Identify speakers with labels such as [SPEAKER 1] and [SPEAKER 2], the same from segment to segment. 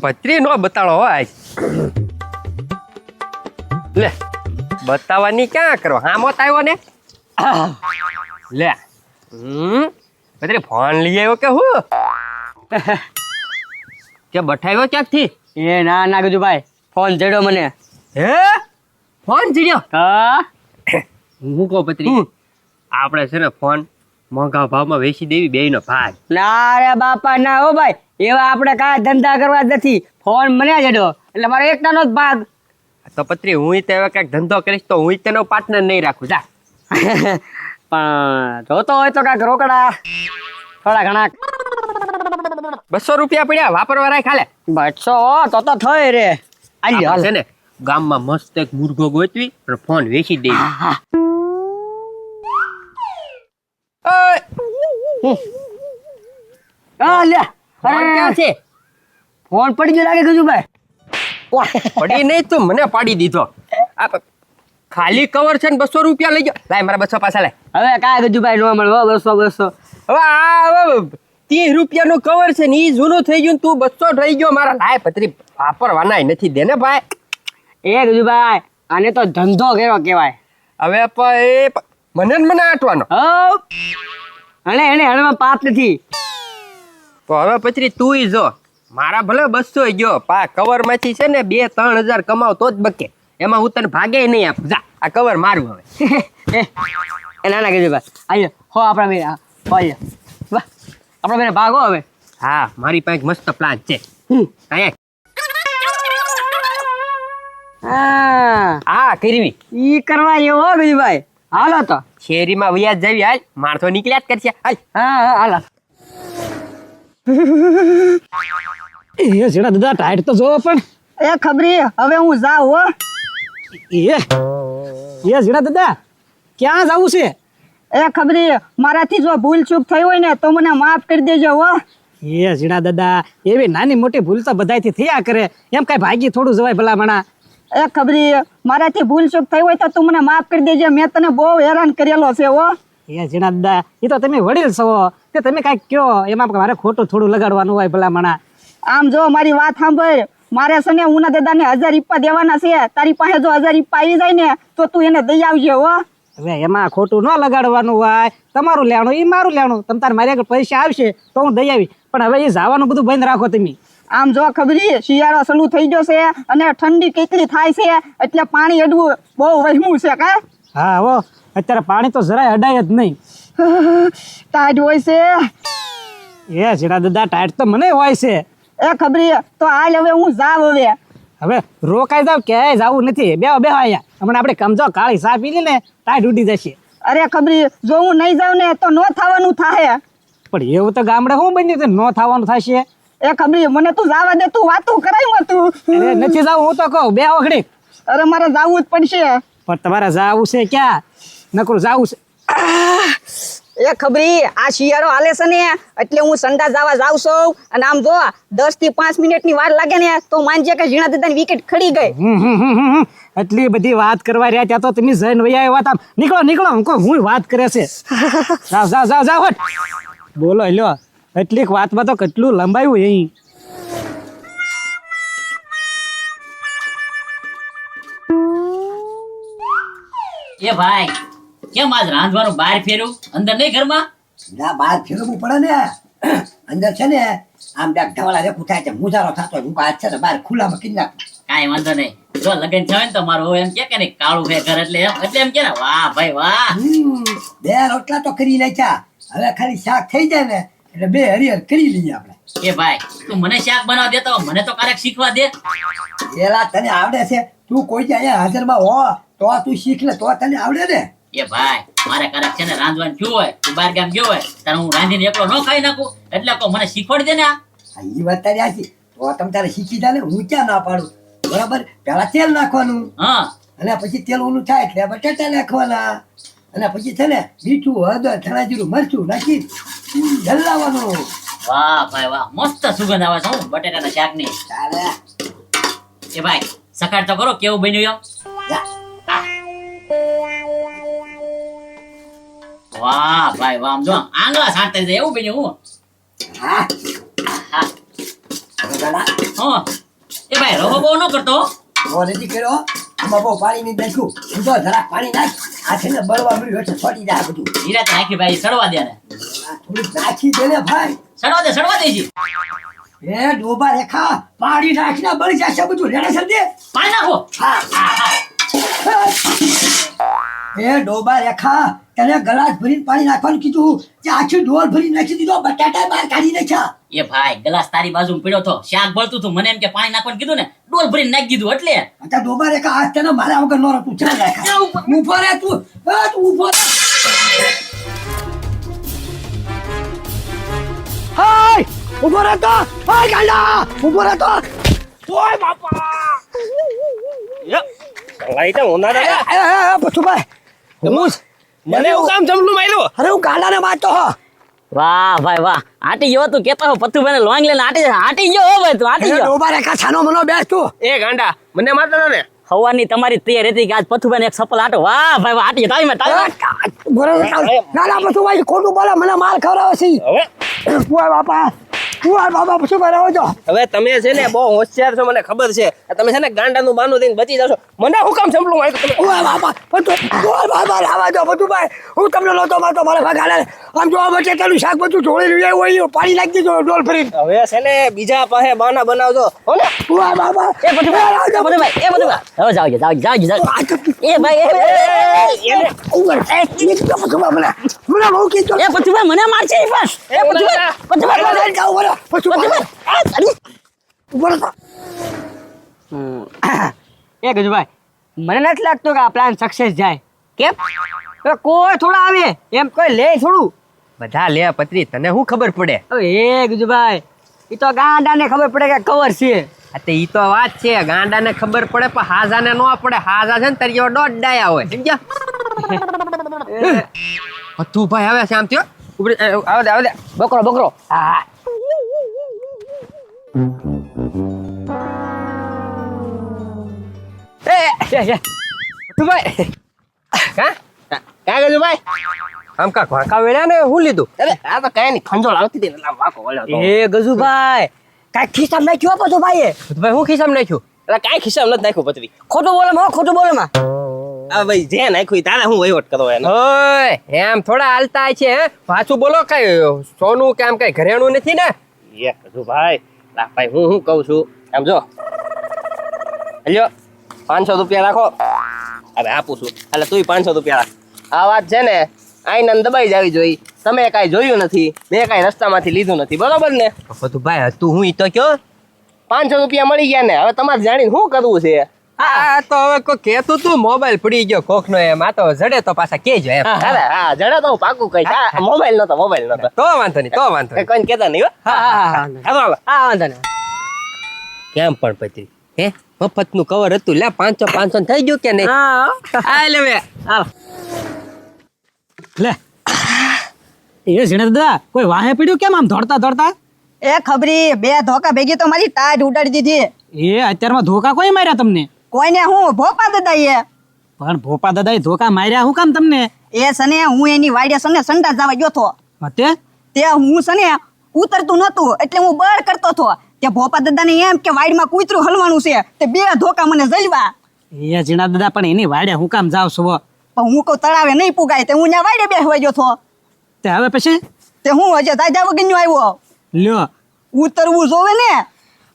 [SPEAKER 1] પત્રી નો બતાડો હોય લે બતાવવાની ક્યાં કરો હા મોત આવ્યો ને લે પત્રી ફોન લઈ આવ્યો કે હું કે બઠાવ્યો ક્યાંકથી
[SPEAKER 2] એ ના ના ગજુભાઈ ફોન જડ્યો મને
[SPEAKER 1] હે ફોન જીડ્યો
[SPEAKER 2] હા
[SPEAKER 1] હું કહું પત્રી આપણે છે ને ફોન મોંઘા ભાવમાં વેચી દેવી બેયનો ભાગ
[SPEAKER 2] ના રે બાપા ના હો ભાઈ એવા આપણે કાંઈ ધંધા કરવા જ નથી ફોન મને જડ્યો એટલે મારો એકટાનો જ ભાગ
[SPEAKER 1] તો પત્રી હું તે કંઈક ધંધો કરીશ તો હું તેનો પાર્ટનર નહીં રાખું જા
[SPEAKER 2] પણ જોતો હોય તો કાંઈક રોકડા થોડા ઘણા
[SPEAKER 1] 200 રૂપિયા પડ્યા વાપરવા રાખ ખાલે
[SPEAKER 2] 200 તો થઈ રે આલ્યો હાલ
[SPEAKER 1] છે ને ગામમાં મસ્ત એક મુર્ગો ગોતવી અને ફોન વેચી દેવી
[SPEAKER 2] હા લે
[SPEAKER 1] ફોન ક્યાં છે
[SPEAKER 2] ફોન પડી ગયો લાગે ગજુભાઈ
[SPEAKER 1] પડી નહીં તું મને પાડી દીધો ખાલી કવર છે ને 200 રૂપિયા લઈ ગયો લાય મારા 200 પાછા લાય
[SPEAKER 2] હવે કાંઈ ગજુભાઈ નો મળવો 200
[SPEAKER 1] હવે આ 30 રૂપિયાનું કવર છે ને ઈ જૂનું થઈ ગયું ને તું 200 રહી ગયો મારા લાય પત્રી વાપરવાના નથી દે ને ભાઈ
[SPEAKER 2] એ ગજુભાઈ આને તો ધંધો કેવો કહેવાય
[SPEAKER 1] હવે મને આટવાનો
[SPEAKER 2] એને હણમાં પાપ નથી
[SPEAKER 1] તો હવે પત્રી તું જો મારા ભલે 200 ગયો કવર માંથી છે ને 2-3 હજાર કમાવ તો જ બકે એમાં હું તને ભાગે નહીં આપું જા આ કવર મારું હવે
[SPEAKER 2] એ નાના ગજુભાઈ આયો હો આપણા બેન હોય વાહ આપણા બેન ભાગો હવે
[SPEAKER 1] હા મારી પાસે મસ્ત પ્લાન છે હા કરવી
[SPEAKER 2] ઈ કરવા એવો ગજુભાઈ હાલો તો
[SPEAKER 1] શેરીમાં વ્યાજ જાવી હાલ મારતો નીકળ્યા જ કરશે હાલ
[SPEAKER 2] હા હાલો
[SPEAKER 3] એ જેડા દાદા ટાઈટ તો જોવો પણ
[SPEAKER 2] એ ખબરી હવે હું જાઉં હો
[SPEAKER 3] એ જેડા દાદા ક્યાં જાવું છે
[SPEAKER 2] એ ખબરી મારાથી જો ભૂલ ચૂક થઈ હોય ને તો મને માફ કરી દેજો હો
[SPEAKER 3] એ જેડા દાદા એવી નાની મોટી ભૂલ તો બધાયથી થયા કરે એમ કઈ ભાગી થોડું જવાય ભલામણા
[SPEAKER 2] એ ખબરી મારાથી ભૂલ ચૂક થઈ હોય તો તું મને માફ કરી દેજે મેં તને બહુ હેરાન કરેલો છે હો
[SPEAKER 3] એ જેડા દાદા એ તો તમે વડીલ છો તે તમે કાંઈક કયો એમાં મારે ખોટું થોડું લગાડવાનું હોય ભલામણા
[SPEAKER 2] આમ જો મારી વાત સાંભળ મારે છે ને ઉના દાદાને 1000 રૂપિયા દેવાના છે તારી પાસે જો 1000 રૂપિયા આવી જાય ને તો તું એને દઈ આવજે હો
[SPEAKER 3] હવે એમાં ખોટું ન લગાડવાનું હોય તમારું લેવાનું એ મારું લેવાનું તમ તારે મારી આગળ પૈસા આવશે તો હું દઈ આવીશ પણ હવે એ જવાનું બધું બંધ રાખો તમે
[SPEAKER 2] આમ જો ખબરી શિયાળો શરૂ થઈ ગયો છે અને ઠંડી કેટલી થાય છે એટલે પાણી અડવું બહુ વહેમું છે કા
[SPEAKER 3] હા હો અત્યારે પાણી તો જરાય અડાય જ નહીં
[SPEAKER 2] ટાઈટ હોય છે
[SPEAKER 3] એ જેડા દાદા ટાઈટ તો મને હોય છે
[SPEAKER 2] એ ખબરી તો હાલ હવે હું જાવ
[SPEAKER 3] હવે રોકાઈ જાવ ક્યાંય જવું નથી બે અહીંયા હમણાં આપણે કમજો કાળી ચા પી ને ટાઈટ ઉડી જશે
[SPEAKER 2] અરે ખબરી જો હું નહીં જાઉં ને તો નો થવાનું થાય
[SPEAKER 3] પણ એવું તો ગામડે શું બન્યું ન થવાનું થશે
[SPEAKER 2] એ ખબરી મને તું જવા દે તું વાતું કરાય તું
[SPEAKER 3] અરે નથી જાવ હું તો કહું બે ઘડી
[SPEAKER 2] અરે મારે જવું જ પડશે
[SPEAKER 3] પણ તમારે જાવું છે ક્યાં નકરું જાવું છે
[SPEAKER 2] એ ખબરી આ શિયાળો હાલે છે ને એટલે હું સંડા જવા જાઉં છું અને આમ જો 10 થી 5 મિનિટની વાર લાગે ને તો માનજે કે ઝીણા દાદાની વિકેટ ખડી ગઈ
[SPEAKER 3] એટલી બધી વાત કરવા રહ્યા ત્યાં તો તમે જઈને વયા આવ્યા હતા નીકળો હું વાત કરે છે જાવ બોલો લ્યો એટલી વાતમાં તો કેટલું લંબાયું અહીં
[SPEAKER 4] એ ભાઈ કેમ આજ રાંધવાનું બહાર ફેર્યું અંદર નહીં ઘરમાં
[SPEAKER 5] ના બહાર ફેરવવું પડે ને અંદર છે ને આમ ઢવાળા રેખું થાય છે મુજારો થતો હોય હું આજ છે ને બહાર ખુલ્લામાં કરી નાખું
[SPEAKER 4] કાંઈ વાંધો નહીં જો લગન થયો ને તો મારું એમ કે નહીં કાળું ફેર ઘર એટલે એમ કે ને વાહ ભાઈ વાહ
[SPEAKER 5] 2 રોટલા તો કરી નાખ્યા હવે ખાલી શાક થઈ જાય ને એટલે 2 હરિહર કરી લઈએ આપણે
[SPEAKER 4] એ ભાઈ તું મને શાક બનાવવા દેતો મને તો કારક શીખવા દે
[SPEAKER 5] એલા તને આવડે છે તું કોઈ જાય અહીંયા હાજરમાં હો તો તું શીખ લે તો તને આવડે ને
[SPEAKER 4] એ ભાઈ મારે કારક છે ને રાંધવાનું થયું હોય તું બહાર ગામ ગયો હોય તારે હું રાંધીને એકલો ન ખાઈ નાખું એટલે કહો મને શીખવાડી દે ને
[SPEAKER 5] એ વાત તારી આછી તો તમે તારે શીખી જાય ને હું ક્યાં ના પાડું બરાબર પેલા તેલ નાખવાનું
[SPEAKER 4] હા
[SPEAKER 5] અને પછી તેલ ઓલું થાય એટલે બટાટા નાખવાના અને પછી છે ને મીઠું હળદર ધાણા જીરું મરચું નાખી હલાવવાનું
[SPEAKER 4] વાહ ભાઈ વાહ મસ્ત સુગંધ આવે છે હું બટેટાના શાકની
[SPEAKER 5] ચાલે
[SPEAKER 4] એ ભાઈ સકાળ તો કરો કેવું બન્યું એમ
[SPEAKER 5] જા
[SPEAKER 4] વાહ ભાઈ વાહ આમ જો આંગળા સાંટતા જાય એવું બન્યું હું
[SPEAKER 5] હા
[SPEAKER 4] હા
[SPEAKER 5] ગાડા
[SPEAKER 4] હા એ ભાઈ રવો બહુ ન કરતો હો.
[SPEAKER 5] ઓ નથી કર્યો આમાં બહુ પાણી નહીં નાખ્યું હું તો જરાક પાણી નાખ આ છે ને બળવા મળ્યું એટલે છોડી જાય બધું
[SPEAKER 4] નિરાતે નાખી ભાઈ સડવા દે ને
[SPEAKER 5] આ થોડીક નાખી દે ને ભાઈ
[SPEAKER 4] સડવા દે છે
[SPEAKER 5] એ ડોબા રેખા પાણી નાખીને બળી જશે બધું લેણે સમજે
[SPEAKER 4] પાણી નાખો
[SPEAKER 5] એ ડોબા રેખા તને ગલાસ ભરીને પાણી નાખવાનું કીધું જે આખી ડોલ ભરી નાખી દીધો બટાટા બહાર કાઢી નાખ્યા
[SPEAKER 4] એ ભાઈ ગ્લાસ તારી બાજુમાં પડ્યો તો શાક બળતું તું મને એમ કે પાણી નાખવાનું કીધું ને ડોલ ભરીને નાખી દીધું એટલે
[SPEAKER 5] અચ્છા ડોબા રેખા આજ તને મારા વગર નો તું ચાલ રેખા ઉભો રે તું તું ઉભો રે હાય ઉભો રે તો હાય ગાંડા ઉભો રે તો ઓય બાપા
[SPEAKER 1] લાઈ તો હોના
[SPEAKER 5] એ બચુભાઈ હું
[SPEAKER 1] મને એવું કામ જમલું માર્યો
[SPEAKER 5] અરે હું ગાંડાને મારતો હો
[SPEAKER 2] વાહ ભાઈ વાહ આટી ગયો તું કેતો પથ્થુભાઈ ને લોંગ લઈને આટી ગયો હો ભાઈ તું આટી ગયો
[SPEAKER 5] ડોબા રેખા છાનો મનો બેસ તું
[SPEAKER 1] એ ગાંડા મને મારતો ને
[SPEAKER 2] હવાની તમારી તૈયાર હતી કે આજ પથ્થુભાઈ ને એક સફળ આટો વાહ ભાઈ વાહ આટી તાઈ
[SPEAKER 5] ના ના બચુભાઈ ખોટું બોલે મને માર ખવડાવે છે
[SPEAKER 1] હવે
[SPEAKER 5] ઓય બાપા ઓય બાપા બચુભાઈ રહો છો
[SPEAKER 1] હવે તમે છે ને બહુ હોશિયાર છો મને ખબર છે તમે છે ને ગાંડાનું બાનું દઈને બચી જશો મને હું કામ જમલું માર્યું તમે
[SPEAKER 5] ઓય બાપા ઓય બાપા લાવા દો બચુભાઈ હું તમને નહોતો મારતો મારા ભાગાલે આમ જો આ બટેટાનું શાક બધું ઢોળી રહ્યું હોય પાણી નાખી દીધો ડોલ ફરીને
[SPEAKER 1] હવે છે ને બીજા પાસે બાના બનાવજો હો ને
[SPEAKER 5] ઓય બાપા
[SPEAKER 2] એ પથ્થુભાઈ હવે જાવ એ ભાઈ
[SPEAKER 5] મને બહુ કીધું
[SPEAKER 2] એ પથ્થુભાઈ મને મારશે બસ એ પથ્થુભાઈ
[SPEAKER 5] જાઓ બોલો
[SPEAKER 2] એ ગજુભાઈ મને નથી લાગતું કે આ પ્લાન સક્સેસ જાય કેમ તો કોઈ થોડા આવે એમ કોઈ લે થોડું
[SPEAKER 1] બધા લે પત્રી તને શું ખબર પડે
[SPEAKER 2] એ ગજુભાઈ ઈ તો ગાંડાને ખબર પડે કે કવર છે
[SPEAKER 1] આ તે ઈ તો વાત છે ગાંડાને ખબર પડે પણ હાજાને ન પડે હાજા છે ને તરીઓ દોઢ ડાયા હોય સમજ્યા તું ભાઈ હવે શામ થયો આવે દે
[SPEAKER 2] બકરો હા
[SPEAKER 1] તું ભાઈ કા કાગળ ભાઈ આમ કા વાંકા વેળ્યા ને હું લીધું અરે આ તો કઈ નહીં ખંજોળ આવતી હતી એટલે વાંકો વળ્યો
[SPEAKER 2] એ ગજુભાઈ કાંઈ ખિસ્સામાં નાખ્યો બધો ભાઈએ
[SPEAKER 1] ભાઈ હું ખિસ્સામાં નાખ્યું એટલે કાંઈ ખિસ્સામાં નથી નાખ્યું પતરી
[SPEAKER 2] ખોટું બોલે માં
[SPEAKER 1] આ ભાઈ જે નાખ્યું તારે હું વહીવટ કરો એનો ઓય એમ થોડા હાલતા છે હે પાછું બોલો કઈ સોનું કે આમ કઈ ઘરેણું નથી ને એ કીધું ભાઈ ભાઈ હું કહું છું આમ જો લ્યો 500 રૂપિયા રાખો હવે આપું છું એટલે તુંય 500 રૂપિયા રાખ આ વાત છે ને આઈને દબાઈ જાવી જોઈ તમે કાંઈ જોયું નથી મેં કાંઈ રસ્તામાંથી લીધું નથી બરોબર ને બધું ભાઈ તું હું ઈ તો કયો 500 રૂપિયા મળી ગયા ને હવે તમારે જાણીને શું કરવું છે હા તો હવે કોઈ કેતું તું મોબાઈલ પડી ગયો કોકનો એમ આ તો જડે તો પાછા કેજો એમ અરે હા જડે તો હું પાકું કહીશ મોબાઈલ નતો તો વાંધો નહીં કોઈને કેતા નહીં હા વાંધો નહીં કેમ પણ પત્રી હે મફત નું કવર હતું લે 500 થઈ ગયું કે નહીં હા લે વે
[SPEAKER 3] લે એ ઝીણે દાદા કોઈ વાહે પડ્યું કેમ આમ દોડતા
[SPEAKER 2] એ ખબરી બે ધોકા ભેગી તો મારી ટાઢ ઉડાડી દીધી
[SPEAKER 3] એ અત્યારમાં ધોકા કોઈ માર્યા તમને
[SPEAKER 2] કોઈને હું ભોપા દદાઈએ
[SPEAKER 3] પણ ભોપા દાદાએ ધોકા માર્યા હું કામ તમને
[SPEAKER 2] એ સને હું એની વાડે સને સંડા જવા ગયો તો
[SPEAKER 3] હતે
[SPEAKER 2] તે હું સને ઉતરતું નતું એટલે હું બળ કરતો હતો તે ભોપા દાદાને એમ કે વાડમાં કૂતરું હલવાનું છે તે બે ધોકા મને જલવા
[SPEAKER 3] એ ઝીણા દાદા પણ એની વાડે હું કામ જાવ છો
[SPEAKER 2] પણ હું કહું તળાવે નહીં પુગાય તે હું ત્યાં વાડે બેસવા ગયો તો
[SPEAKER 3] તે હવે પછી
[SPEAKER 2] તે હું હજે દાદા વગરનો આવ્યો
[SPEAKER 3] લ્યો
[SPEAKER 2] ઉતરવું જોવે ને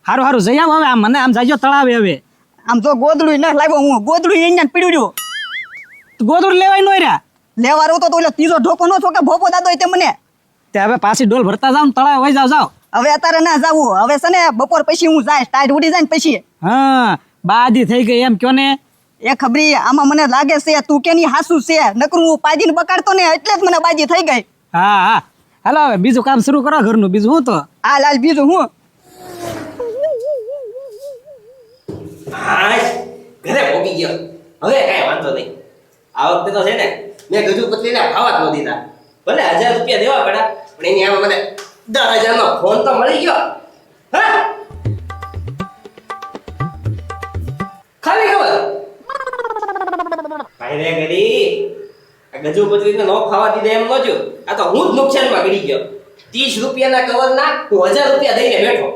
[SPEAKER 3] હારું જઈ આવ હવે મને આમ જાજો તળાવે હવે
[SPEAKER 2] આમ તો ગોદડું ન લાવ્યો હું ગોદડું અહીંયા પીડ્યું
[SPEAKER 3] ગોદડું લેવાય નો રહ્યા
[SPEAKER 2] લેવા રહો તો ઓલો ત્રીજો ઢોકો નો છો કે ભોપો દાદો તે મને
[SPEAKER 3] તે હવે પાછી ડોલ ભરતા જાવ તળાવે વઈ જાવ
[SPEAKER 2] હવે અત્યારે ના જાવું હવે છે ને બપોર પછી હું જાય ટાઈટ ઉડી જાય ને પછી
[SPEAKER 3] હા બાદી થઈ ગઈ એમ કયો ને
[SPEAKER 2] એ ખબરી આમાં મને લાગે છે તું કેની હાસુ છે નકરું હું પાજીને બકાડતો ને એટલે જ મને બાજી થઈ ગઈ
[SPEAKER 3] હા હાલો હવે બીજું કામ શરૂ કરો ઘરનું બીજું હું તો
[SPEAKER 2] આ લાલ બીજું હું
[SPEAKER 1] ઘરે પોગી ગયો હવે કાંઈ વાંધો નહીં આ વખતે તો છે ને મેં ગજુ પત્નીને ખાવા જ ન દીધા ભલે 1000 રૂપિયા દેવા પડ્યા પણ એની આમાં મને 10,000 નો ફોન તો મળી ગયો હા ખાલી ખબર ભાઈ રે ગડી આ ગજુ પત્નીને નો ખાવા દીધા એમ નહોતું આ તો હું જ નુકસાનમાં ગડી ગયો 30 રૂપિયાના કવર ના હું 1000 રૂપિયા દઈને બેઠો